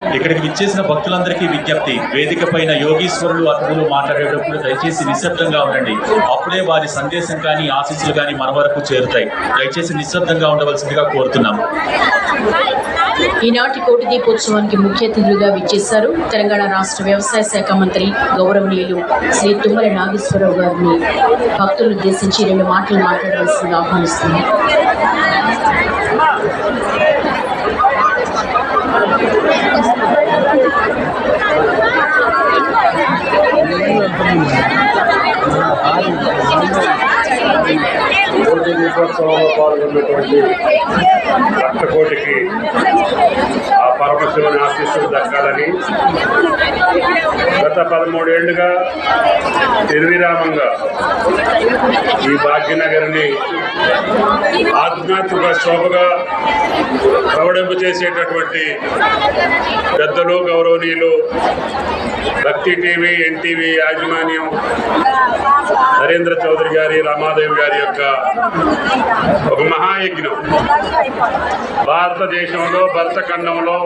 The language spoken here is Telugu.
ఇక్కడికి విచ్చేసిన భక్తులందరికీ విజ్ఞప్తి, వేదిక పైన యోగీశ్వరులు అతిథులు మాట్లాడేటప్పుడు దయచేసి నిశ్శబ్దంగా ఉండండి. అప్పుడే వారి సందేశం కానీ ఆశీస్సులు కానీ మన వరకు చేరుతాయి. దయచేసి నిశ్శబ్దంగా ఉండవలసిందిగా కోరుతున్నాం. ఈనాటి కోటి దీపోత్సవానికి ముఖ్య అతిథులుగా విచ్చేశారు తెలంగాణ రాష్ట్ర వ్యవసాయ శాఖ మంత్రి గౌరవనీయులు శ్రీ తుమ్మల నాగేశ్వరరావు గారిని భక్తులను ఉద్దేశించి 2 మాటలు మాట్లాడవలసిందిగా ఆహ్వానిస్తున్నారు. కోటి దీపోత్సవంలో పాల్గొన్నటువంటి భక్తకోటికి ఆ పరమశివుని ఆశీస్సులు దక్కాలని గత 13 ఏళ్లుగా నిర్విరామంగా ఈ భాగ్యనగరిని ఆధ్యాత్మిక శోభగా ప్రవడింపు చేసేటటువంటి పెద్దలు గౌరవనీయులు భక్తి టీవీ ఎన్టీవీ యాజమాన్యం నరేంద్ర చౌదరి గారి రమాదేవి గారి యొక్క ఒక మహాయజ్ఞం భారతదేశంలో భరతఖండంలో